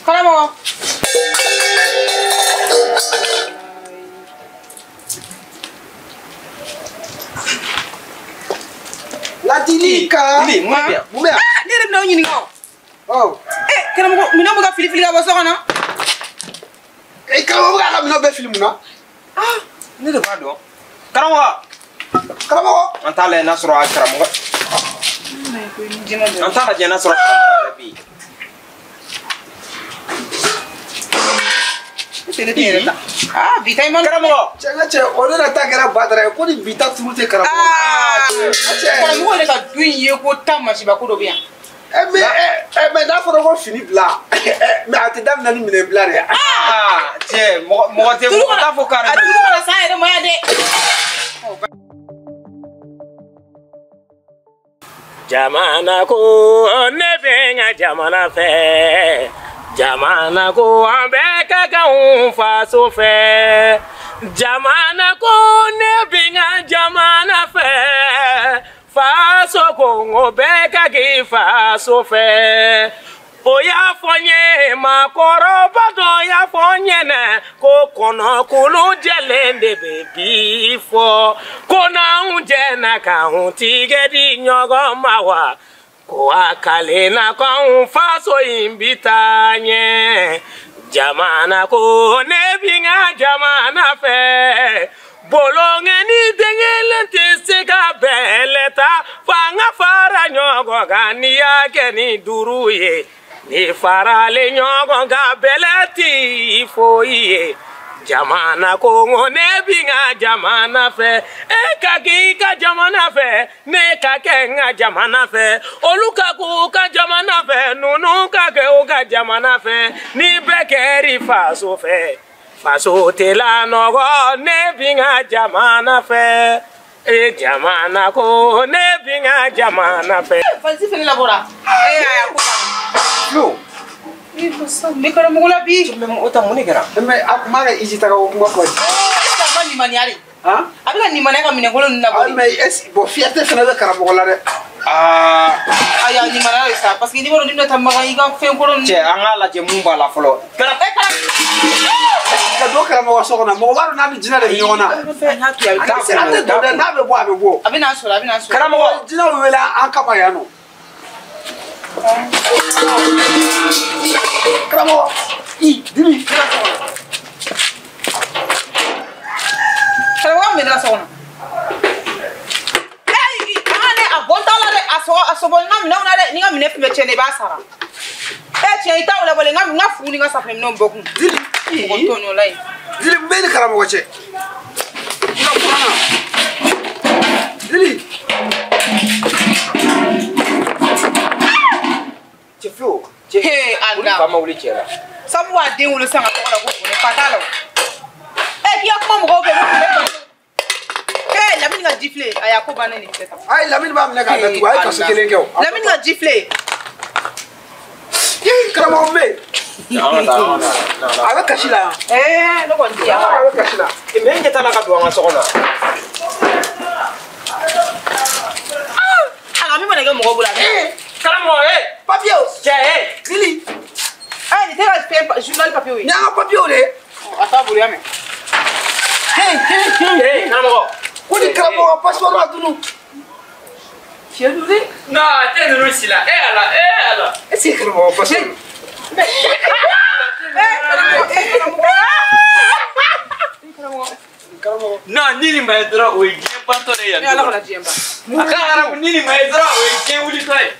Karamɔgɔ. Ladilika. Dili, mun bɛ yan? Mun bɛ yan? Ne yɛrɛ bɛna aw ɲininka o. Karamɔgɔ, minɛnw bɛ ka fili fili ka bɔ so kɔnɔ. Karamɔgɔ bɛ ka minɛnw bɛɛ fili mun na? Ne de b'a dɔn. Karamɔgɔ. Karamɔgɔ. An t'a lajɛ n'a sɔrɔ a karamɔgɔ. An t'a lajɛ n'a sɔrɔ karamɔgɔ yɛrɛ bɛ yen. Bi ta in ma karamɔgɔ. Cɛ o de na ta kɛra Badara ye ko ni bi ta turu tɛ karamɔgɔ. Karamɔgɔ yɛrɛ ka du in ye ko ta masiba ko dɔ bɛ yan. Mais n'a fɔra ko fini bila mais a tɛ daminɛ ni minɛn bila de. Cɛ mɔgɔ tɛ mɔgɔ t'a fɔ kari. A tulu kana san yɛrɛ ma yan dɛ. Jamana ko ne bɛ n ka jamana fɛ. Jamana ko an bɛɛ ka kan faso fɛ. Jamana ko ne bɛ n ka jamana fɛ. Faso ko o bɛɛ ka kɛ faso fɛ. O y'a fɔ n ye maakɔrɔba dɔ y'a fɔ n ɲɛna ko kɔnɔkulu jɛlen de bɛ bi fɔ. Ko n'anw jɛna k'anw tigɛ di ɲɔgɔn ma wa. Ko a kalenna k'anw faso in bi taa ɲɛ. Jamana ko ne bɛ n ka jamana fɛ. Bolongɛni dengelen tɛ se ka bɛlɛ ta. Fanga fara ɲɔgɔn kan n'i y'a kɛ ni duuru ye. Ni faralen ɲɔgɔn kan bɛlɛ ti foyi ye. Jamana ko ne bɛ n ka jamana fɛ. E ka k'i ka jamana fɛ. Ne ka kɛ n ka jamana fɛ. Olu ka k'u ka jamana fɛ. Ninnu ka kɛ u ka jamana fɛ. Ni bɛɛ kɛri faso fɛ. Faso tɛ lanɔgɔ ne bɛ n ka jamana fɛ. Jamana ko ne bɛ n ka jamana fɛ. Falsi fini labɔra. Aya ko Flo. Ne karamɔgɔ la bi. O ta mun de kɛra? Mais a kuma kɛ Iji ta ka kuma fɔ. Est-ce que a ma nimaniya de? A bɛ ka nimaniya ka minɛnkolon ninnu labɔ. Mais bon fierté fana bɛ karamɔgɔ la dɛ. Ayi a nimaniya de sa parce que n'i b'a dɔn n'i bɛna taa magan i ka fɛn kɔrɔ ninnu. Cɛ an k'a lajɛ mun b'a la fɔlɔ. Ka don karamɔgɔ so kɔnɔ mɔgɔ b'a dɔn n'a ni jinɛ de bɛ ɲɔgɔn na. An y'a to yen a bɛ taa N'a bɛ bɔ a bɛ bɔ. A bɛ n'a sɔrɔ a bɛ n'a sɔrɔ. Karamɔgɔ jinɛw bɛ wele an kama yan nɔ. Karamɔgɔ Dili. Karamɔgɔ min bɛ na so kɔnɔ. A bɔntɔ la dɛ a sɔbɔ n ka minɛnw na dɛ ni n ka minɛn fɛn bɛɛ tiɲɛna i b'a sara. Tiɲɛ i t'aw labɔlen n ka furu ni n ka safunɛ minɛnw bɔ kun. Dili. Mɔgɔ t'o ɲɔ la yen. Dili n bɛ ni karamɔgɔ cɛ. I ka kuma na. Dili. Cɛ Flo. Allah. Fa ma wuli cɛ la. Sabu b'a den wolo sisan ka tɔgɔ da ko Bɔnɛ fa t'a la o. K'i ka kuma mɔgɔw fɛ Lamini ka jifle a y'a ko bannen de filɛ tan. Ayi Lamini b'a minɛ k'a datugu a ye kaso kelen kɛ o. Lamini ka jifle. Karamɔgɔ bɛ yen. A bɛ kasi la yan. Ne kɔni ti yan. A bɛ kasi la. Mais n ɲɛ t'a la ka don an ka so kɔnɔ. A min mana kɛ mɔgɔ bolo a bɛ. Karamɔgɔ Papier o. cɛ Dili. Nin tɛ ka fɛn journal papier ye. Ni y'an ka papier o de. A t'a bolo y'a mɛn. karamɔgɔ. Ko ni karamɔgɔ ka passeport b'a dunu. Tiɲɛ don dɛ. Non a tɛ ninnu si la. Ala. Est-ce que karamɔgɔ ka passeport. Karamɔgɔ. Non ni nin ma ye dɔrɔn o ye diɲɛ bantɔ de ye yan. Ni Ala kana diɲɛ ban. A ka arabu ni nin ma ye dɔrɔn o ye diɲɛ wulitɔ ye.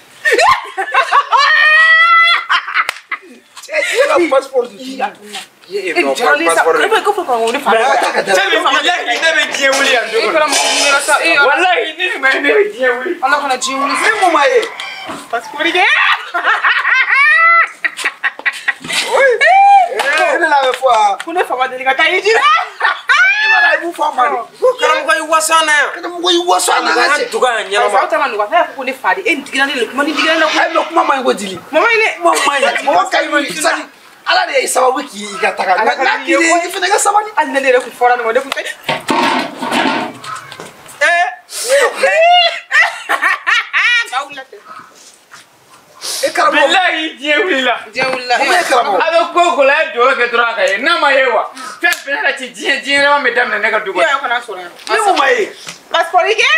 Cɛ ka passeport di. Passeport. Ne bɛ ko fɔ ko ne fa. Cɛ min bilahi ne bɛ diɲɛ wuli yan don kɔnɔ. Walahi ni nin ma ye ne bɛ diɲɛ wuli. Ala kana diɲɛ wuli. Ni mun ma ye. Passeport kɛ. Ne la bɛ fɔ a. Ko ne fa ma deli ka taa Iji la. I b'u fɔ a ma de. Karamɔgɔ y'i waso an na yan. Karamɔgɔ y'i waso an na An ka cɛ. duga yan ɲɛnama. Aw ta ma nugu. A y'a fɔ ko ne fa de. E nin digira ne le kuma ni digira ne la. Ayi mais kuma man ɲi ko Dili. Mama ye ne. Kuma man ɲi. Mɔgɔ ka ɲi ma sani. Ala de ye sababu k'i ka taga. Nka n'a k'i ye i fana ka sabali. Hali ne yɛrɛ kun fɔra ne ma ne kun tɛ. billahi diɲɛ wulila a bɛ ko ko la ye dugawu kɛ dɔrɔn a ka ye n'a ma ye wa fɛn bɛɛ la ci diɲɛ ɲɛnama bɛ daminɛ ne ka du kɔnɔ ne ko ma ye passeport kɛ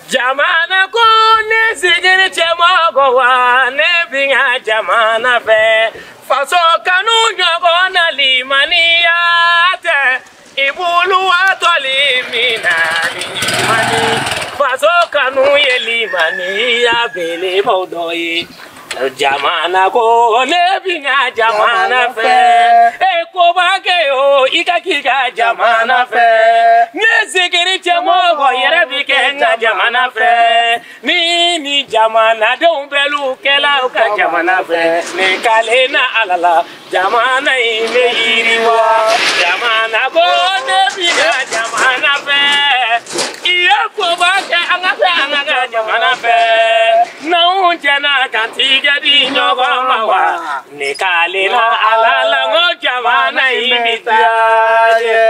jamana ko ne sigini cɛmɔgɔ wa ne bi n ka jamana fɛ faso kanu ɲɔgɔn na limaniya tɛ i bolo a tɔli min na limani faso kanu ye limaniya belebaw dɔ ye jamana ko ne bi n ka jamana fɛ e koba kɛ o i ka k'i ka jamana fɛ ne sigini cɛmɔgɔ yɛrɛ bi kɛ n ka jamana fɛ ni jamanadenw bɛɛ kɛla u ka jamana fɛ ne kale na ala la jamana in bɛ yiriwa jamana ko ne bi n ka jamana fɛ i ye koba kɛ an ka jamana fɛ n'anw jɛna kan tigɛ di ɲɔgɔn ma wa ne kale na ala la n ko jamana in bɛ taa ɲɛ.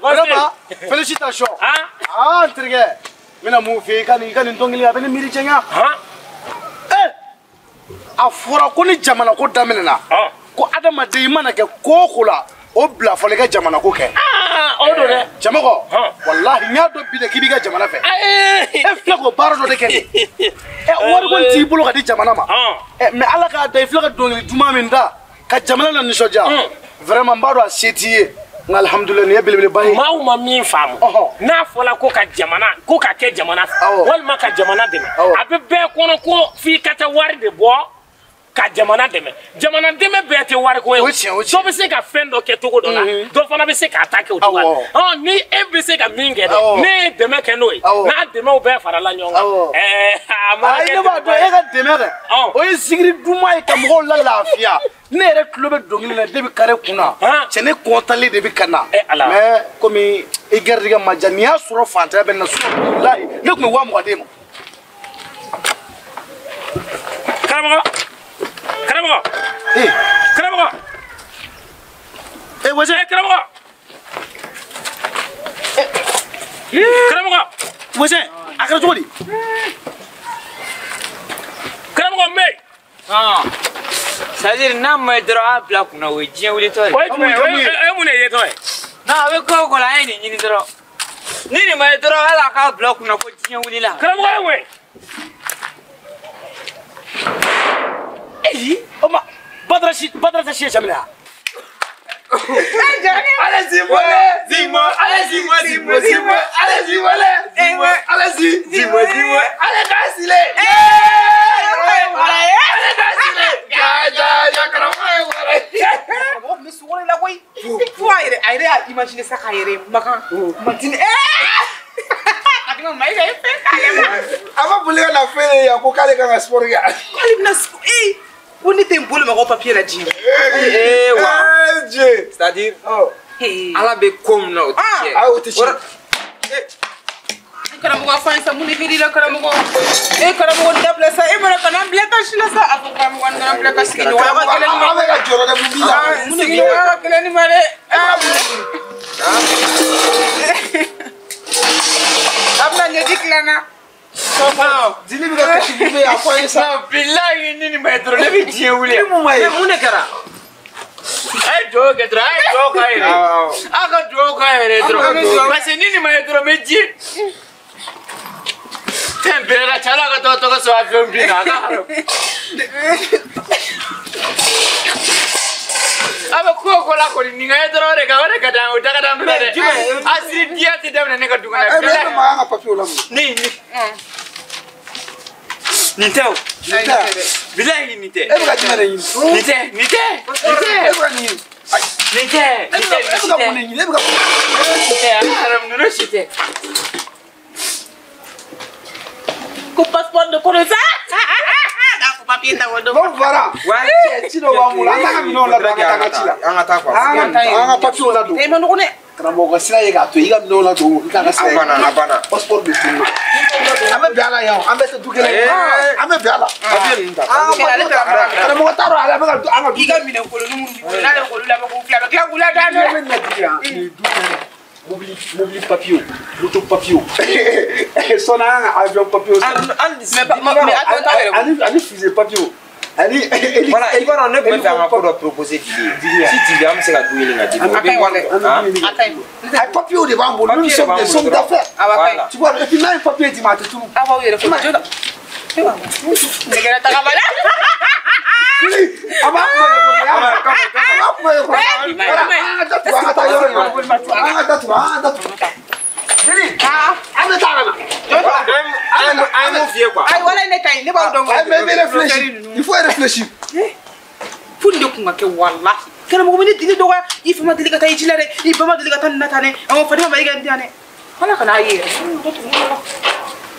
Vraiment, félicitations. Ah, Trigger. Mina mun fe ka nin dɔnkili a bɛ ne miiri cɛɲa. A fɔra ko ni jamana ko daminɛna ko adamaden i mana kɛ ko o ko la o bila fɔlɔ i ka jamana ko kɛ. O don dɛ. Cɛmɔgɔ walahi n y'a dɔn bi de k'i b'i ka jamana fɛ. E filɛ k'o baara dɔ de kɛ nin. Wari ko t'i bolo ka di jamana ma. Mais ala k'a da i filɛ ka dɔnkili duman min da ka jamana la nisɔndiya. Vraiment n b'a dɔn a se t'i ye. Nka alhamdulilayi nin ye belebeleba ye. Maaw ma min faamu n'a fɔla ko ka kɛ jamana fɛ walima ka jamana dɛmɛ a bɛ bɛɛ kɔnɔ ko f'i ka taa wari de bɔ ka jamana dɛmɛ jamana dɛmɛ bɛɛ tɛ wari ko ye dɔ bɛ se ka fɛn dɔ kɛ cogo dɔ la dɔ fana bɛ se k'a ta kɛ o cogo la ni e bɛ se ka min kɛ dɛ ne ye dɛmɛ kɛ n'o ye n'a dɛmɛw bɛɛ farala ɲɔgɔn kan a ma kɛ ne b'a dɔn e ka dɛmɛ kɛ o ye sigiri duman ye ka mɔgɔw la lafiya ne yɛrɛ tulo bɛ dɔnkili la debi kare kunna cɛ ne kɔntali de bɛ ka na mais komi i garijɛgɛ ma diya nin y'a sɔrɔ fantanya bɛ na sɔrɔ layi ne tun bɛ 20 d'e ma. karamɔgɔ wajɛ karamɔgɔ wajɛ a kɛra cogo di karamɔgɔ mɛ c'est-à-dire n'a ma dɔrɔn a bila kunna o ye diɲɛ wulitɔ ye. o ye mun de ye tɔ ye. non a bɛ ko ko la an ye nin ɲini dɔrɔn ni nin ma ye dɔrɔn hali a k'a bila kunna ko diɲɛ wulila. karamɔgɔ ye mun ye. o ma Badara tɛ si ye cɛ minɛ wa. Allez-y, Ko ni tɛ n bolo mɔgɔ papier la diɲɛ. Wa c'est-à-dire ala bɛ ko min na o tɛ tiɲɛ. O tɛ tiɲɛ. Karamɔgɔ fan sa mun de bɛ la karamɔgɔ. Karamɔgɔ dabila sa e mana kana bila ka si la sa a fɔ karamɔgɔ nana bila ka sigi ɲɔgɔn ka kelen ni ma. An bɛ ka jɔrɔ dɛ mun b'i la. Sigi ɲɔgɔn ka kelen ni ma dɛ. A bɛna ɲɛji tilana. Dili bɛ ka kasi bɛ a fɔ ye sa. bilahi ni nin ma ye dɔrɔn ne bɛ diɲɛ wuli. Ni mun ma ye. mun de kɛra. a ye dugawu kɛ dɔrɔn a ye dugawu k'a yɛrɛ ye. a ka dugawu k'a yɛrɛ ye dɔrɔn parce que ni nin ma ye dɔrɔn n bɛ diɲɛ. fɛn bɛɛ la cɛ ala ka tɔgɔ sɔrɔ avion bin na a ka haramu. a bɛ ko o ko la kɔni nin ka ye dɔrɔn o de ka d'an ye o da ka d'an bɛɛ dɛ. a siri diɲɛ tɛ daminɛ ne ka du kɔnɔ. E ma an ka papier la mun. nin tɛ o. bilahi nin tɛ. E bɛ ka jumɛn de ɲini. nin tɛ. E bɛ ka nin ɲini. nin tɛ. E bɛ ka mun de ɲini. E bɛ ka mun. nin tɛ a ka haramu ninnu si tɛ. Ko passeport de kɔnɔ sa. Ko papier ta wado. Bon voilà. wa ci dɔ b'an bolo an ka minɛnw la don an ka taa an ka ci la. an ka taa quoi. An ka papier la don. E ma nɔgɔ dɛ. karamɔgɔ sira ye k'a to i ka minɛnw ladon i k'an ka sira ye. A banna. passeport bɛ tunun na. an bɛ bɛn a la yan an bɛ se du kelen ye. an bɛ bɛn a la. papier ninnu ta. karamɔgɔ t'a dɔn ale bɛ ka an ka du. I ka minɛn kolon minnu b'i bolo n'ale k'olu labɛn k'u fila bɛ tila k'u ladon. ne bɛ na di yan nin du kelen mobili papier moto papier sɔnni an ka avion papier. ani fusée papier. Voilà, il va en ne faire un rapport proposer si tu viens, c'est la douille de la papier de bambou, nous sommes des sommes d'affaires. Tu vois, et puis là, un papier dit ma tout. Ah oui, il faut que je il faut réfléchir. Pour le coup, que voilà. Quand on me dit il faut me dire que tu es il faut me dire que tu es là. On va faire ma gueule. Voilà qu'on a eu.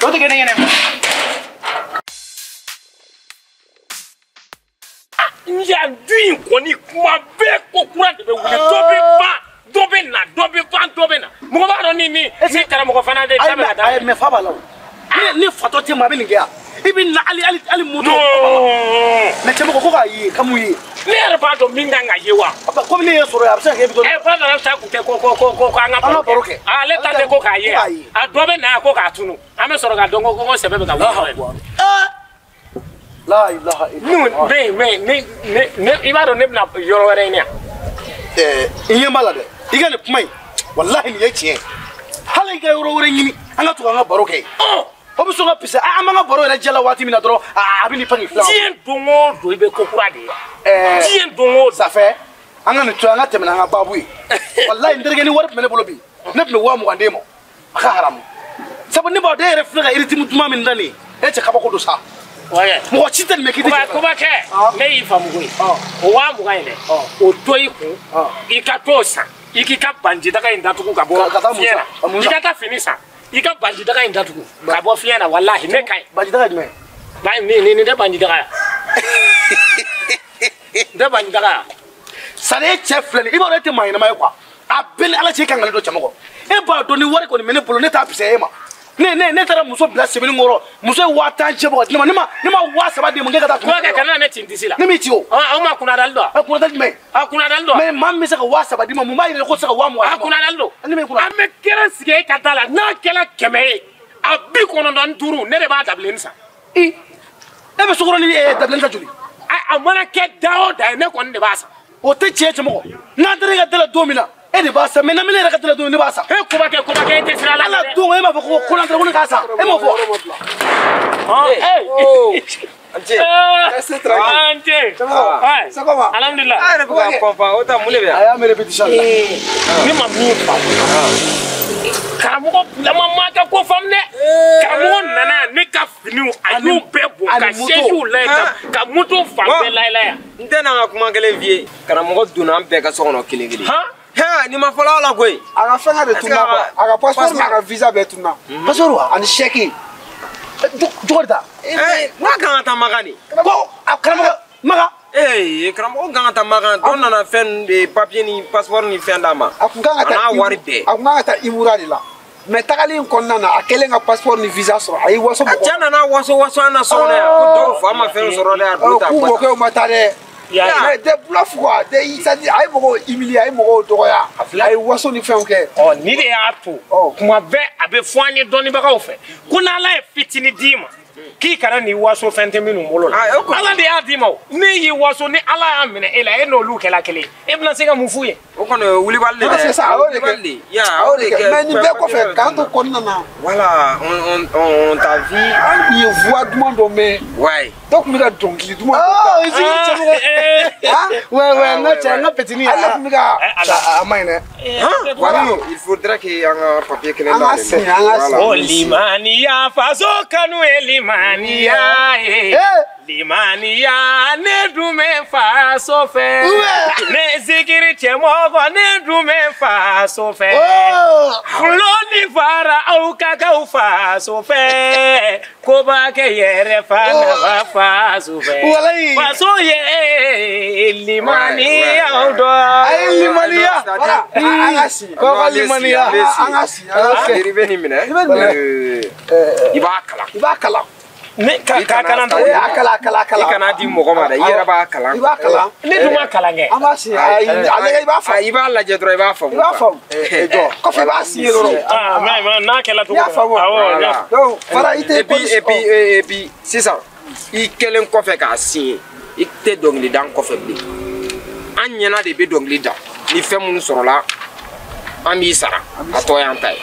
D'autres gagnent. Il y a du qu'on y croit bien qu'au courant de ni fato te ma be nin kɛ i bɛ na ali moto mais cɛ mɔgɔ ko k'a ye kamu ye ne yɛrɛ b'a dɔn min kan ka ye wa komi ne ye sɔrɔ ye a bɛ se ka kɛ i bɛ to fa nana ta kun tɛ ko an ka baro kɛ ale ta tɛ ko k'a ye a dɔ bɛ na ko k'a tunu an bɛ sɔrɔ k'a dɔn ko sɛbɛ bɛ ka wuli la ilaha illallah ne i b'a dɔn ne bɛna yɔrɔ wɛrɛ ɲini yan i ɲɛ b'a la dɛ i ka nin kuma in walahi nin ye tiɲɛ hali i ka yɔrɔ wɛrɛ ɲini an ka to k'an ka baro kɛ o bɛ sɔn ka pise an b'an ka baro yɛrɛ jɛla waati min na dɔrɔn a bɛ nin pan nin filaw diɲɛ don o don i bɛ ko kura de ye diɲɛ don o don safɛ an ka nin to an ka tɛmɛ n'an ka baabu ye walahi n terikɛ ni wari tun bɛ ne bolo bi ne tun bɛ 20,000 d'e ma a ka haramu sabu ne b'a dɔn e yɛrɛ filɛ ka rythme duman min da nin ye e cɛ kabako don sa mɔgɔ si tɛ nin mɛ k'i tɛ cɛ kuba kɛ ne y'i faamu koyi o 20,000 in dɛ o to i kun i ka t'o san i k'i ka banji daga in datugu ka bɔ fiɲɛ na i ka taa fini san i ka banji daga in datugu ka bɔ fiɲɛ na walahi ne ka ɲi banji daga jumɛn nin tɛ banji daga ye n tɛ banji daga ye sani e cɛ filɛ nin i b'a dɔn e tɛ maa ɲɛnama ye quoi a bɛɛ ni ala cɛ i ka nkalon dɔ cɛ mɔgɔ e b'a dɔn ni wari kɔni bɛ ne bolo ne t'a pisɛ e ma ne taara muso bila sɛbɛnni kɔrɔ muso ye 10,000 cɛ bɔ ka di ne ma ne ma 3,000 d'e ma k'e ka taa kuma kɛ kana ne tin disi la ne m'i ci o aw ma kunnadali dɔn kunnadali jumɛn kunnadali dɔn mais maa min bɛ se ka 3,000 d'i ma mun b'a yira ko se ka 20,000 kunnadali dɔn ne m'e kunna an bɛ kɛra sigi e ka da la n'a kɛra 100 ye a 95 ne de b'a dabilenni san e bɛ sokɔrɔ ni dabilenni ka joli a mana kɛ da o da ye ne kɔni de b'a san o tɛ tiɲɛ cɛ mɔgɔ n'an taara e ka da la don min na e de b'a san mais na min yɛrɛ ka da la don min ne b'a san e kuba kɛ e tɛ sira la ala don e m'a fɔ ko n'an taara ko ne k'a san e m'o fɔ Restez tranquille. Ça va? Alhamdulillah. Ah, ne peut pas comprendre. Autant mouler bien. A y'a mes répétitions. Ni ma min faamu. Karamɔgɔ bilama ma kɛ ko faamu dɛ. Karamɔgɔ nana ne ka finiw a y'u bɛɛ bɔ ka sièges lajɛ ka moto fan bɛɛ layɛlɛ yan. N tɛ n'an ka kuma kelen f'i ye. Karamɔgɔ donna an bɛɛ ka so kɔnɔ kelen kelen. Ni ma fɔla ala koyi. A ka fɛngɛ de tunna quoi. A ka passeport n'a ka visa bɛɛ tunna. Passeport wa? Ani chèque. Cogo di ta? N'a kan ka taa Makan de. Ko karamɔgɔ Makan. Karamɔgɔ kan ka taa Makan. Dɔ nana fɛn papier ni passeport ni fɛn d'a ma. A kun kan ka taa wari bɛɛ. A kun kan ka taa Imura de la. Mais tagali in kɔnɔna na a kɛlen ka passeport ni visa sɔrɔ a y'i waso mɔgɔ. A cɛ nana waso an na so kɔnɔ yan ko dɔw fa ma fɛn sɔrɔ dɛ a don ta. K'u mɔkɛw ma taa dɛ. Mais des bluffs quoi. C'est-à-dire a ye mɔgɔw humilier a ye mɔgɔw dɔgɔya. A ye waso ni fɛnw kɛ. Ni de y'a to kuma bɛɛ a bɛ fɔ an ye dɔnnibagaw fɛ ko n'Ala ye fitini d'i ma k'i kana nin waso fɛn tɛ minnu bolo la Ala de y'a d'i ma o ne y'i waso ni Ala y'a minɛ e la e n'olu kɛla kelen e bɛna se ka mun f'u ye o kɔni o ye wulibali de dɛ c'est ça a y'o de kɛ mais nin bɛɛ kɔfɛ k'an to kɔnɔna na voilà on t'a vu an ye voix duman dɔ mɛn ouais dɔw tun bɛ ka dɔnkili duman dɔ ta ouais n ka petini ale tun bɛ ka a ma ɲi dɛ voilà il faudrait que an ka papier kelen an ka signer o limaniya faso kanu ye limaniya ye limaniya ne dun bɛ faso fɛ ne zikiri cɛmɔgɔ ne dun bɛ faso fɛ fulo ni fara aw ka k'aw faso fɛ koba kɛ yɛrɛ fa nafa faso fɛ faso ye limaniya dɔn. a ye limaniya an ka si kɔkɔ limaniya an ka si i bɛ nin minɛ i b'a kalan. i b'a kalan. ne ka kalan ta a kala i kana di mɔgɔ ma dɛ i yɛrɛ b'a kalan. i b'a kalan. ne dun ma kalan kɛ. an b'a si ale i b'a faamu. i b'a lajɛ dɔrɔn i b'a faamu. i b'a faamu jɔ kɔfɛ i b'a si ye dɔrɔn. mais n'a kɛla cogo i y'a faamu awɔ donc fara i tɛ et puis sisan i kɛlen kɔfɛ k'a si i tɛ dɔnkili da an kɔfɛ bilen an ɲɛna de bɛ dɔnkili da ni fɛn minnu sɔrɔla an b'i sara a tɔ y'an ta ye.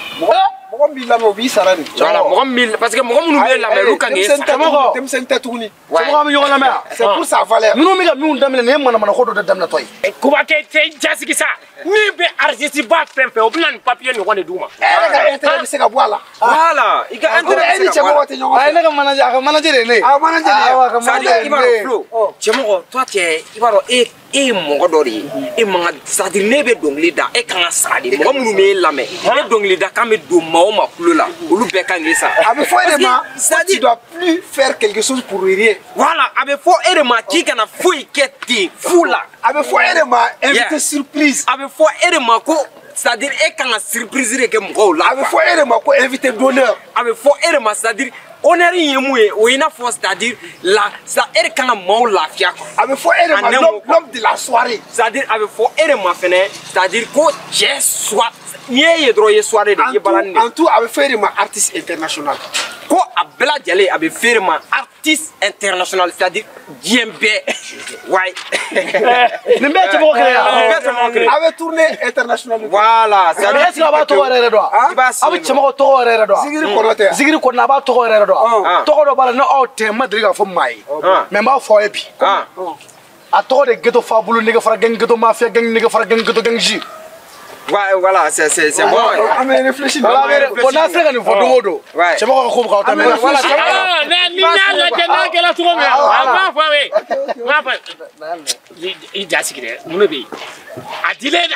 mɔgɔ min b'i lamɛn o b'i sara de. voilà mɔgɔ min parce que mɔgɔ minnu bɛ lamɛn olu kan k'e sara. denmisɛnnin tɛ tuguni. somɔgɔw bɛ ɲɔgɔn lamɛn yan. c'est pour sa valeur. ninnu bɛ ka minnu daminɛ nin ye manamana ko dɔ de daminɛtɔ ye. Kubakɛ tɛ jasigi sa ni bɛ artiste ba fɛn fɛn o bɛ na nin papier ɲɔgɔn de d'u ma. e yɛrɛ ka intérêt bɛ se ka bɔ a la. voilà i ka intérêt bɛ se ka bɔ a la. e ni cɛmɔgɔ tɛ ɲɔgɔn fɛ. a ye ne ka manager a ka manager de ye ne ye. a manager de ye. awɔ a ka manager de ye ne ye. i b'a dɔn Flo cɛmɔgɔ toi cɛ i b'a dɔn e ye mɔgɔ dɔ de ye e man ka c'est à dire ne bɛ dɔnkili da e kan ka sara de mɔgɔ minnu b'e lamɛn e dɔnkili da kan bɛ don maa o maa tulo la olu bɛɛ kan k'i sara. a bɛ fɔ e de ma tu dois plus faire quelque chose pour rien. voilà a bɛ fɔ e de ma k'i kana foyi kɛ ten fu la. a bɛ fɔ e de ma invité surprise. a bɛ fɔ e de ma ko c'est à dire e kan ka surprise de kɛ mɔgɔw la. a bɛ fɔ e de ma ko invité d'honneur. a bɛ fɔ e de ma c'est à dire honneur ye mun ye o ye i n'a fɔ c'est à dire la e de kan ka maaw lafiya quoi. a bɛ fɔ e de ma l'homme de la soirée. c'est à dire a bɛ fɔ e de ma fɛnɛ c'est à dire ko cɛ soit n'i ye dɔrɔn i ye soirée de i ye balani de. en tout a bɛ fɔ e de ma artiste international. ko a bɛɛ lajɛlen a bɛ fɔ e de ma artiste international c'est à dire diɲɛ bɛɛ wayi. nin bɛɛ cɛmɔgɔ kelen ye. nin bɛɛ cɛmɔgɔ kelen. a bɛ tourner international. voilà c'est à dire est ce que a b'a tɔgɔ yɛrɛ dɔn wa. i b'a si a bɛ cɛmɔgɔ tɔgɔ yɛrɛ dɔn wa. zikiri kɔnɔtɛ. zikiri kɔnɔ a b'a tɔgɔ yɛrɛ dɔn wa. tɔgɔ dɔ b'a la ni aw tɛ n ma deli k'a fɔ maa ye. mais n b'a fɔ aw ye bi. a tɔgɔ de ghetto fabulu nege fara geng ghetto mafia geng nege fara geng ghetto geng ji. voilà c'est bon. an bɛ réfléchir. bon n'a sera ka nin fɔ don o don cɛmɔgɔ ka ko bɛ k'aw ta mɛn. voilà ni y'a lajɛ n'a kɛra cogo min a b'a fɔ aw ye n b'a fɔ i jasigi dɛ mun de bɛ yen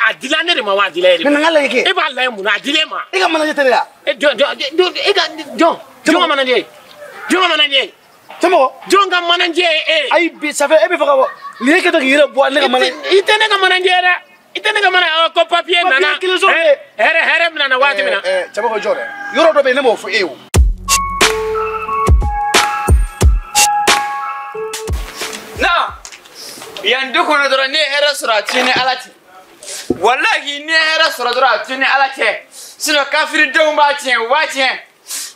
a dila ne de ma wa a dila e de ma. mais n ka lajɛ kɛ. e b'a lajɛ mun na a dila e ma. e ka manager tɛ ne ya. jɔn ka manager jɔn ka manager. cɛmɔgɔ. jɔn ka manager ye e. ayi bi ça fait e bɛ fɛ ka bɔ nin ye kɛtɔ k'i yɛrɛ bɔ ne ka manager. i tɛ ne ka manager dɛ. i tɛ ne ka manager ko papier nana hɛrɛ min nana waati min na. cɛmɔgɔ jɔ dɛ yɔrɔ dɔ bɛ yen ne m'o fɔ e ye o. na yan duk kɔnɔ dɔrɔn ne ye hɛrɛ sɔrɔ a ti ni ala cɛ walahi ne ye hɛrɛ sɔrɔ dɔrɔn a ti ni ala cɛ sinon kafiridenw b'a tiɲɛ u b'a tiɲɛ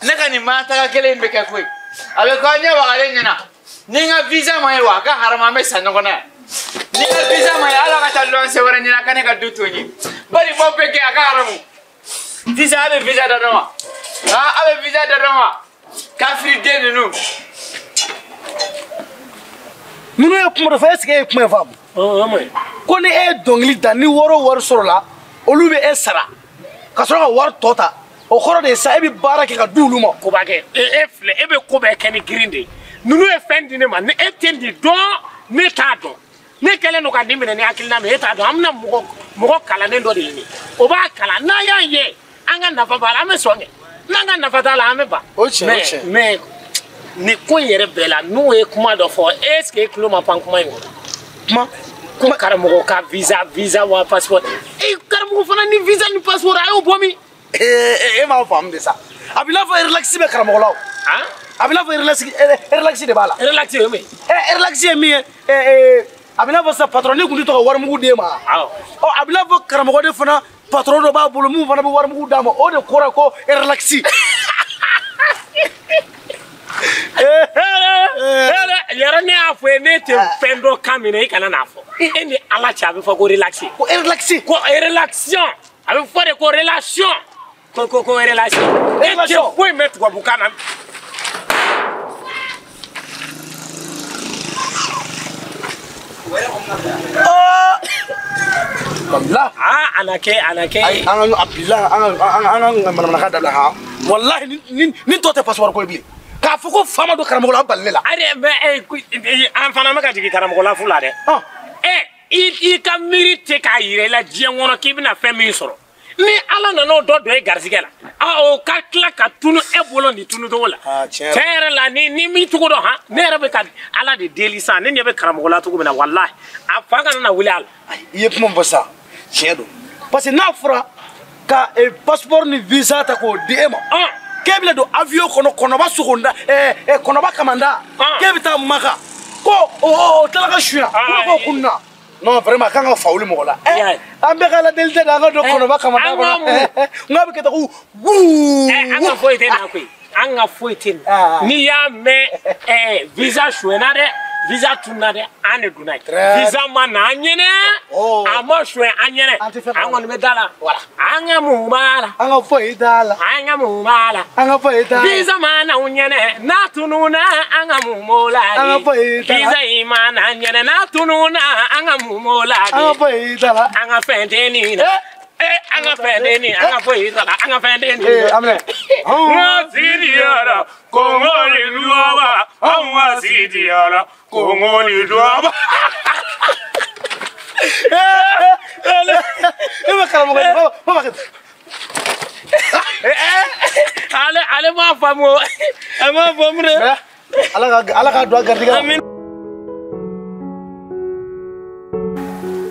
ne ka nin mataga kelen in bɛ kɛ koyi a bɛ k'aw ɲɛwagalen ɲɛna ni n ka visa ma ye wa a ka harama an bɛ sa ɲɔgɔn na yan ni n ka visa ma ye ala ka taa lɔnse wɛrɛ ɲini a ka ne ka du to n ye bari fɛn bɛɛ kɛ a ka haramu visa a bɛ visa da dɔn wa a bɛ visa da dɔn wa kafiriden ninnu. ninnu ye kuma dɔ fɔ est ce que e ye kuma in faamu. ko ni e ye dɔnkili da ni wari o wari sɔrɔla olu bɛ e sara ka sɔrɔ ka wari tɔ ta o kɔrɔ de ye sa e bɛ baara kɛ ka di olu ma. Kubakɛ e filɛ e bɛ ko bɛɛ kɛ ni girin de ye ninnu ye fɛn di ne ma ni e tɛ nin dɔn ne t'a dɔn ne kɛlen don ka nin minɛ ni hakilina min e t'a dɔn an bɛna mɔgɔ kalannen dɔ de ɲini o b'a kalan n'an y'a ye an ka nafa b'a la an bɛ sɔn kɛ n'an ka nafa t'a la an bɛ ban. o tiɲɛ mais nin ko in yɛrɛ bɛɛ la n'u ye kuma dɔ fɔ est ce que e tulo ma pan kuma in kɔnɔ. kuma. ko karamɔgɔ ka visa wa passeport e karamɔgɔ fana ni visa ni passeport a y'o bɔ min. e m'a faamu de sa a bɛ i n'a fɔ relax bɛ karamɔgɔ la o. a bɛ i n'a fɔ relax de b'a la. relax ye min ye. relax ye min ye a bɛ i n'a fɔ sisan patron ne tun tɛ to ka warimugu d'e ma. a bɛ i n'a fɔ karamɔgɔ de fana patron dɔ b'a bolo mun fana bɛ warimugu d'a ma o de kɔrɔ ko relax. yɛrɛ ne y'a fɔ ye ne tɛ fɛn dɔ kan minɛ i kana n'a fɔ e ni ala cɛ a bɛ fɔ ko relax. ko relax. ko relation a bɛ fɔ de ko relation ko relation. e tɛ foyi mɛn tubabukan na. Bila. Anake. Ay, an ka manamanakan dabila ha. Wallahi ni tɔ tɛ passeport ko ye bilen. K'a k'a fɔ ko fa ma don karamɔgɔ la balile la. Ayi mais an fana ma ka jigin karamɔgɔ la fu la dɛ. I ka miiri tɛ k'a yira i la diɲɛ kɔnɔ k'i bɛna fɛn min sɔrɔ. Ni Ala nana o dɔ don e garisɛgɛ la, o ka tila ka tunu e bolo nin tunu cogo la. Tiɲɛ yɛrɛ la ni min cogo dɔn han, ne yɛrɛ bɛ ka Ala de deli san, ne ɲɛ bɛ karamɔgɔ la cogo min na walahi, a fa kana na wuli a la. I ye kuma min fɔ sa, tiɲɛ don. Parce que n'a fɔra ka passeport ni visa ta k'o di e ma. K'e bɛna don avion kɔnɔ kɔnɔba sogonda kɔnɔba kamanda k'e bɛ taa Maka ko o tilala ka suɲɛ ko kunna. Non vraiment kan ka fa wuli mɔgɔ la. An bɛɛ ka Ala deli tɛ dɛ an ka don kɔnɔba kamanda kɔnɔ. N k'a bɛ kɛ tan ko wuu. An ka foyi tɛ na koyi, an ka foyi tɛ na. N'i y'a mɛn visa suɲɛna dɛ. Visa tunna dɛ an de donna ye. Visa ma na an ɲɛnɛ, a ma suɲɛ an ɲɛnɛ. An kɔni bɛ da la. An ka mun b'a la. An ka foyi t'a la. An ka mun b'a la. An ka foyi t'a la. Visa ma na an ɲɛnɛ, n'a tununa an ka mun b'o la. An ka foyi t'a la. Visa in ma na an ɲɛnɛ, n'a tununa an ka mun b'o la. An ka foyi t'a la. An ka fɛn tɛ nin na. An ka fɛn tɛ nin, an ka foyi t'a la. An ka fɛn tɛ nin. Aminɛ. N sidiyara kɔngɔ ni duwaba, an ka sidiyara kɔngɔ ni duwaba. E bɛ karamɔgɔ ye, baba kɛ. Ale m'a faamu, a m'a faamu dɛ. Ala ka don a garijɛgɛ la.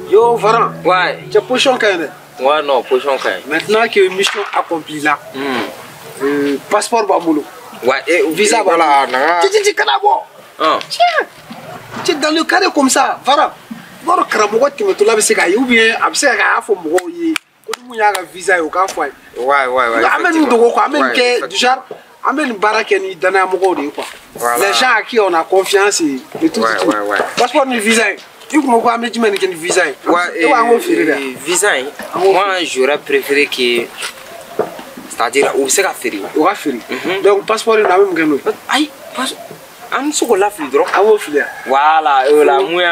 Yo Varan, Ouais. cɛ position ka ɲi dɛ. Ouais, non, position quand même. Maintenant que mission accomplie là, passeport b'a bolo. Ouais, et Visa voilà. Tu kana bɔ. Tiens, tu es dans le carré comme ça, Varan. Bɔrɔ karamɔgɔ tɛmɛtɔla bɛ se k'a ye ou bien a bɛ se k'a fɔ mɔgɔw ye ko ni mun y'a ka visa ye o k'a fɔ a ye. Ouais. An bɛ nin dogo quoi, an bɛ nin kɛ du genre an bɛ nin baara kɛ ni danayamɔgɔw de ye quoi. Les gens à qui on a confiance et tout. Passeport ni visa ye. Tu comprends quoi, mais tu m'as dit qu'il y a une visa. Visa, moi j'aurais préféré que. C'est-à-dire, où c'est qu'à faire? On va faire. Donc, passeport, on a même gagné. Aïe, on se l'a fait droit. Ah, on fait. Voilà, la moi,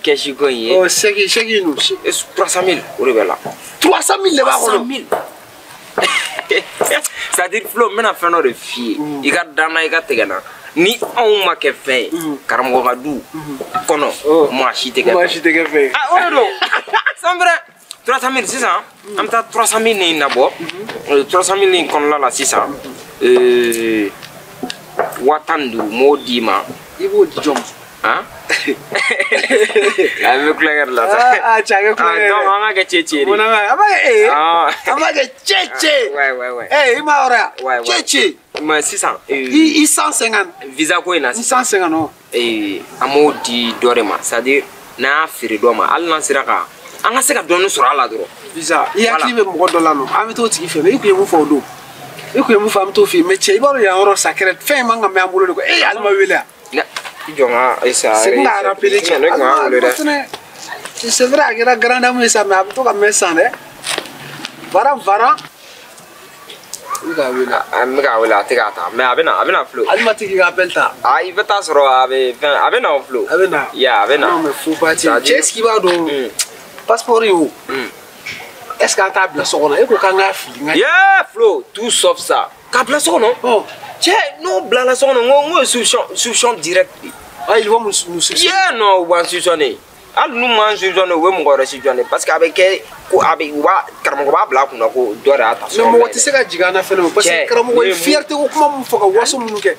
qu'est-ce que j'ai? Oh, c'est qui nous? 300 000, au réveil là. 300 000, les 300 000. C'est-à-dire, Flo, maintenant, fait de filles. Il y a Dana, il y a Tegana. Ni on m'a fait karamɔgɔ ka du kɔnɔ maa si tɛ kɛ fɛn. Ah o de don. C'est vrai. 300 000 sisan an bɛ taa 300 000 nin nabɔ 300 000 nin kɔnɔna la sisan 15 m'o d'i ma. I b'o di jɔn ma. Han. A bɛ kulonkɛ de la sa. Cɛ a kɛ kulonkɛ yɛrɛ. Donc an ka kɛ cɛ de. An b'a kɛ cɛ. Ouais. I m'a yɔrɔ yan. Cɛ. Mais sisan. I 150. Visa ko in na. 150 non. An m'o di dɔ de ma, c'est-à-dire n'an y'a feere dɔ ma hali n'an sera ka an ka se ka dɔɔni sɔrɔ a la dɔrɔn. Visa i hakili bɛ mɔgɔ dɔ la nɔ an bɛ t'o tigi fɛ mais i kun ye mun fɔ o don i kun ye mun fɔ an bɛ t'o fɛ yen mais cɛ i b'a dɔn yan yɔrɔ sacré fɛn in man kan ka mɛn an bolo de quoi ale ma wele yan. I jɔ n ka Ayisa. C'est qu'on a rappelé cɛ c'est vrai a kɛra grand dame ye sa mais a bɛ to ka mɛn san dɛ. Varan. I ka wele. An bɛ k'a wele a tɛ k'a ta mais a bɛ na Flo. Ale ma tigi ka appel ta. I bɛ taa sɔrɔ a bɛ na o Flo. A bɛ na. Ya a bɛ na. Non mais faut pas cɛ est-ce qu'il b'a dɔn passeport ye o. Est-ce qu'an t'a bila so kɔnɔ e ko k'an k'a fili. Yeah Flo tout sauf ça. K'a bila so kɔnɔ. Cɛ n'o bilala so kɔnɔ n ko ye solution direct. Ah il va nous suivre. Yeah non u b'an solutionner. Hali n'u m'an solutionner u bɛ mɔgɔ wɛrɛ solutionner parce que a bɛ kɛ ko a bɛ karamɔgɔ b'a bila a kunna ko dɔ de y'a ta. Mais mɔgɔ tɛ se ka jigin an na fɛnɛ parce que karamɔgɔ ye fierté ko kuma mun fɔ ka waso minnu kɛ.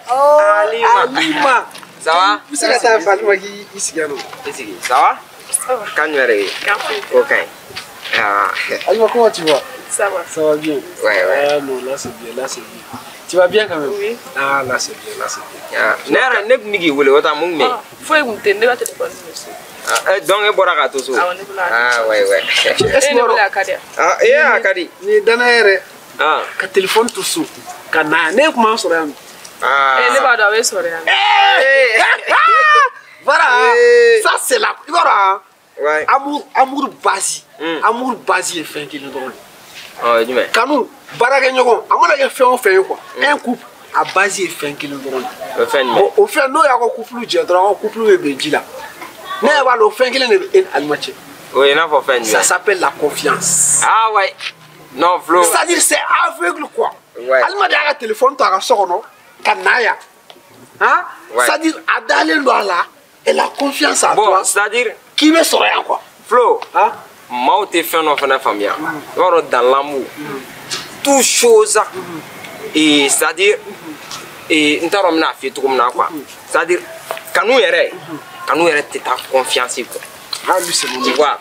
Alima. Ça va? I bɛ se ka taa fɛ Alima k'i sigi yan nɔ. I sigi ça va? Kan jumɛn de ye? O ka ɲi. Alima comment tu vas? Ça va. Ça va bien. Ouais. Ah non là c'est bien. Tu vas bien quand même? Oui. Ah là c'est bien. Ne yɛrɛ ne tun bɛ k'i wele o ta mun bɛ yen? Foyi kun tɛ ne ka téléphone bɛ so. Donc e bɔra k'a to so? Awɔ ne bɔra k'a to so. Ah ouais. E ne wele a ka di yan. A ka di. Ni dana yɛrɛ ka téléphone to so ka na yan ne kuma sɔrɔ yan. Ne b'a dɔn a bɛ sɔrɔ yan. Voilà, ça c'est la. I b'a dɔn Ouais. Amour base ye fɛn kelen dɔrɔn de. Jumɛn? Kanu baarakɛɲɔgɔn a mana kɛ fɛn o fɛn ye quoi un couple a base ye fɛn kelen dɔrɔn de. O fɛn jumɛn? O fɛn n'o y'a ka couple jɛ dɔrɔn a ka couple bɛ bɛn ji la ne yɛrɛ b'a dɔn o fɛn kelen de bɛ e ni Alima cɛ. O ye i n'a fɔ fɛn jumɛn? Ça s'appelle la confiance. Ah ouais. Non Flo. C'est-à-dire c'est aveugle quoi. Ouais. Alima de y'a ka téléphone to a ka so kɔnɔ Kanaya. Hein? Ouais. C'est-à-dire, à d'aller là, elle a confiance en Bon, toi. c'est-à-dire, Qui veut se rien, quoi? Flo, Hein? maaw tɛ fɛn dɔ fana faamuya i b'a dɔn dans l'amour toute chose et c'est-à-dire n t'a dɔn n bɛna f'i ye cogo min na quoi c'est-à-dire kanu yɛrɛ tɛ taa confiance quoi. Ah, lui, c'est Tu vois?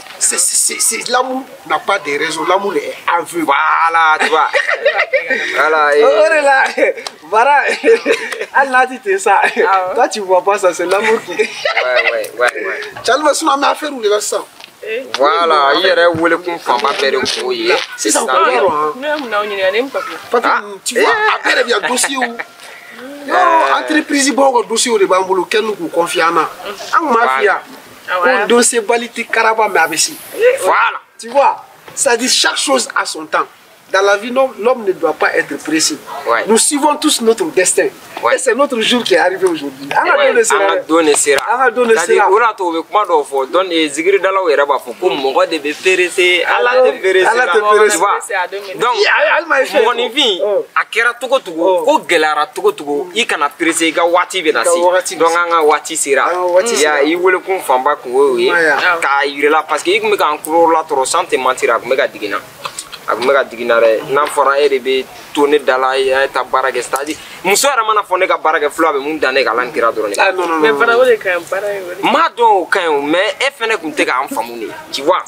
l'amour n'a pas de raison, l'amour est aveugle. Voilà, tu vois. Voilà. Et... Oh là, voilà. Allah dit ça. Toi, tu vois pas ça, c'est l'amour qui. Ouais. Tu as le son à affaire ou le sang? Voilà, il y a un peu de femme à faire de couille. C'est ça, Non, papi, tu vois, après, il y a un dossier où. Entreprise, il y a un dossier où les bambous, quel nous confions en mafia. Un dossier balité caraba, mais avec si. Voilà. Tu vois, ça dit chaque chose à son temps. Dans la vie, l'homme ne doit pas être précis. Ouais. Nous suivons tous notre destin. Ouais. Et c'est notre jour qui est arrivé aujourd'hui. An ka don de sera. C'est-à-dire o la to bɛ kuma dɔw fɔ donc zikiri dalaw yɛrɛ b'a fɔ ko mɔgɔ de bɛ perese ala tɛ perese la tu vois donc mɔgɔninfin a kɛra cogo cogo ko gɛlɛyara cogo cogo i kana perese i ka waati bɛ na se donc an ka waati sera i welekun fanba kun y'o ye k'a yirala parce que i tun bɛ k'an kulo latɔrɔ sans te mentir a tun bɛ ka digin na. A kun bɛ ka digin na dɛ n'a fɔra e de bɛ to ne da la e ye taa baara kɛ c'est-à-dire muso yɛrɛ mana fɔ ne ka baara kɛ Flo a bɛ mun da ne kan Ala ni kira dɔrɔn de. Non. Mais fana o de ka ɲi baara in N m'a dɔn o ka ɲi o mais e fɛnɛ tun tɛ k'an faamu de tu vois.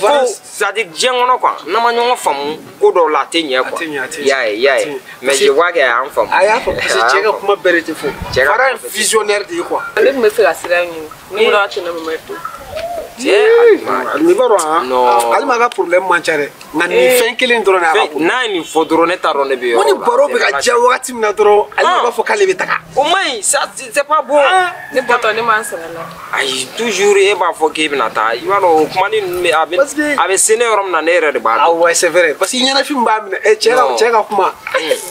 Ko c'est-à-dire diɲɛ kɔnɔ quoi n'an ma ɲɔgɔn faamu ko dɔw la a tɛ ɲɛ quoi. Y'a ye mais je vois que a y'an faamu. A y'a faamu parce que cɛ ka kuma bɛɛ de tɛ fɔ. Fara ye visionnaire de ye quoi. ale tun bɛ fɛ ka sira ɲini ni wula tɛ ne bɛ to Alima b'a dɔn han. Non. Alima ka problème man ca dɛ. Nka nin fɛn kelen dɔrɔn de y'a ka problème. N'a ye nin fɔ dɔrɔn ne t'a dɔn ne bɛ yɔrɔ la. Ko ni baro bɛ ka diya wagati min na dɔrɔn Alima b'a fɔ k'ale bɛ taga. O ma ɲi ça c'est pas bon. ne bɔtɔ ne m'an sɛgɛn la Ayi toujours e b'a fɔ k'e bɛna taa i b'a dɔn o kuma ni ninnu a bɛ se ne yɔrɔ min na ne yɛrɛ de b'a Ah dɔn. ouais, c'est vrai. Parce que ɲɛnafin b'a minɛ. Cɛ ka kuma.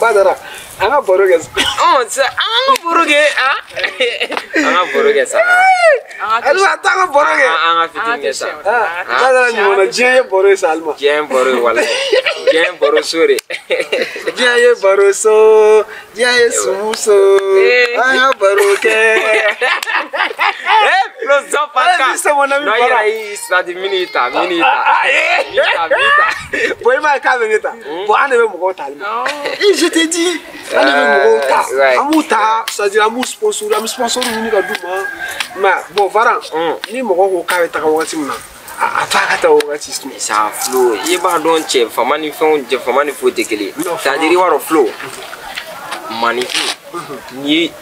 Badara, an ka baro kɛ. An ka baro kɛ an ka baro kɛ sa. Alima taa an ka baro kɛ. An ka fitini kɛ sa. Badara ɲɔgɔnna diɲɛ ye baro ye sa Alima. Diɲɛ baro ye walayi diɲɛ baro so de. Diɲɛ ye baro so, diɲɛ ye sumuso. An ka baro kɛ. Flo zɔn fa kan. C'est mon ami non Bara. yɛrɛ c'est-à-dire minita. Bon i m'a ye k'a bɛ ne ta. Bon an de bɛ mɔgɔw ta Alima. Je t'ai dit. An de bɛ mɔgɔw ta. An b'u ta c'est-à-dire an b'u sponsor ɲini ka d'u ma. Mais bon Varan, ni mɔgɔ ko k'a bɛ taga wagati min na. A to a ka taa o wagati suma. Sa Flo i b'a dɔn cɛ fama ni fɛnw cɛ fama ni foyi tɛ kelen ye. C'est-à-dire i b'a dɔn Flo maninfin ni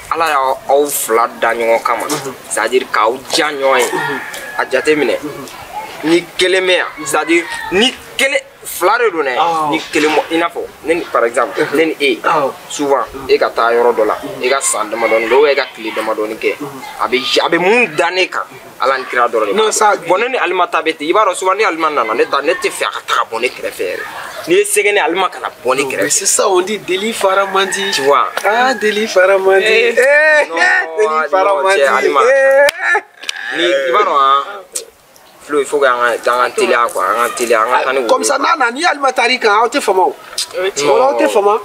Ala y'aw fila da ɲɔgɔn kama c'est-à-dire k'aw diya ɲɔgɔn ye a jate minɛ ni kelen bɛ yan c'est-à-dire ni kelen fila de don dɛ ni kelen mɔ i n'a fɔ ne ni par exemple ne ni e souvent e ka taa yɔrɔ dɔ la e ka san damadɔni kɛ ou bien e ka tile damadɔni kɛ a bɛ mun da ne kan Ala ni kira dɔrɔn de b'a dɔn. Bon ne ni Alima ta bɛ ten i b'a dɔn souvent ni Alima nana ne tɛ fɛ a ka taga bɔ ne kɛrɛfɛ yɛrɛ n'i ye sɛgɛ ni Alima kana bɔ ne kɛrɛfɛ. C'est ça on dit délit fara man di. Tu vois. Ah délit fara man di. Délit fara man di. Ni i b'a dɔn han Flo il faut que an ka teliya quoi an ka teliya an ka taa ni comme ça n'a ni Alima taar'i kan aw tɛ fama o. Aw tɛ fama.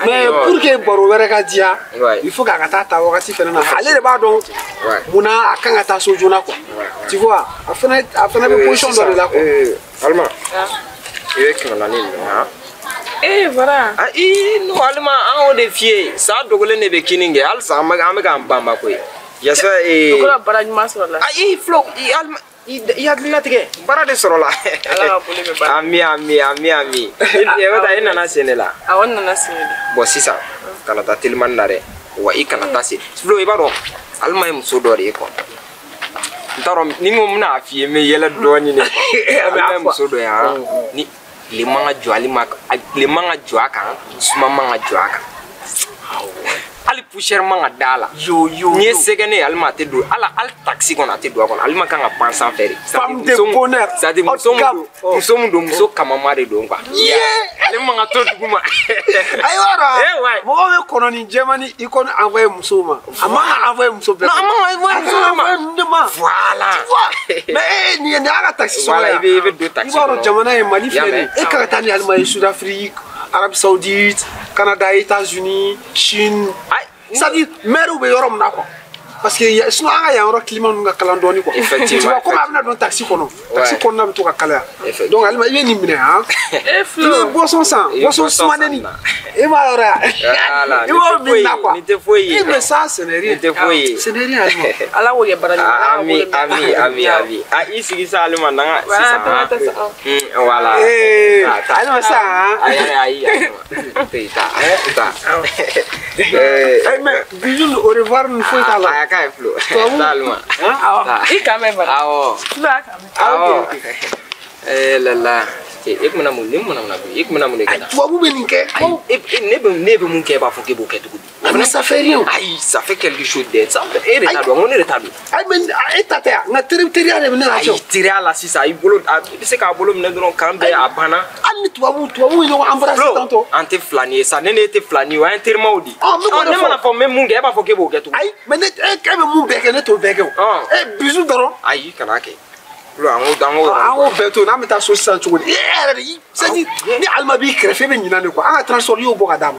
Mais pour que baro wɛrɛ ka diya il faut k'a ka taa wagati fɛnɛ na ale de b'a dɔn munna a kan ka taa so joona quoi. Tu vois a fɛnɛ bɛ position dɔ de la quoi. Alima i bɛ 400 minɛ han. Bara non Alima an y'o de f'i ye sa dogolen de bɛ kini kɛ halisa an bɛ k'an banba koyi j'espère dogola bara ɲuman sɔrɔ la Flo Alima i hakilina tigɛ baara de sɔrɔla Ala ka boli bɛ bara ami e nana se ne la awɔ nana se de bon sisan kana taa telimani na dɛ wa i kana taa se Flo i b'a dɔn Alima ye muso dɔ de ye quoi n t'a dɔn ni n ko n bɛna a f'i ye n bɛ yɛlɛ dɔɔni de Alima ye muso dɔ ye han ni tile man ka jɔ tile man ka jɔ a kan suma man ka jɔ a kan hali poussière man ka da la n'i ye sɛgɛ ne ye Alima a tɛ don hali taxi kɔnɔ a tɛ don a kɔnɔ Alima kan ka pan sanfɛ de femme de bonheur c'est-à-dire muso min don muso kamama de don quoi ale man ka to duguma ayiwa mɔgɔw bɛ kɔnɔni jɛmani i kɔni envoyé musow ma a man ka envoyé muso bɛɛ non a man ka envoyé muso ma voilà mais nin y'a ka taxi sɔrɔ yan i bɛ don taxi i b'a dɔn jamana ye Mali filɛ nin ye e ka taa ni Alima ye Sud-Afrique Arabie Saoudite Canada, États-Unis, Chine. C'est-à-dire, mère ou meilleur homme quoi. Parce que sinon, il y a un climat qui est calandoni quoi. Effectivement. Tu vois, comme on a dans taxi qu'on a. Taxi qu'on a tout calé. Donc, elle m'a dit, il est hein. Le boisson sang, boisson somaneni. Et ma ora. Voilà. Et moi, mina quoi. Ni te foyi. Mais ça, ce n'est rien. Ni te foyi. Ce n'est rien. Ala wo ye barani. Ami. Ah, ici ça aluma nanga. Voilà. Eh, alors ça. Aïe. Ta. Mais bisous, au revoir, nous faut être là. Ah, kai flo. Aluma. I ka me bara. Awo. Fula ka me. Awo. Lala. Ik mana mun ne kada. Tu vas vous venir que Ne be mun ke ba fo ke bo ke tugu. mais ça fait rien. Aïe, ça fait quelque chose de ça. Et retard, on est retard. Ay men etate na territoire ne na Aïe, tirer à la six aïe bolo. C'est qu'à bolo me dron kambe a bana. ani tu vas no embrasser tantôt. Ante flanier, ça n'est été flanier, un terme maudit. Ah, mais On ne m'a pas même mun ke ba fo ke bo ke tugu. Ay men quand même mon bec ne to bec. Eh bisous daro. Aïe, kanake. Lo ango. Ango beto na meta so san tugu. Eh c'est dit ni alma bi krefe be nyina ne quoi. Ah transfert yo boka dam.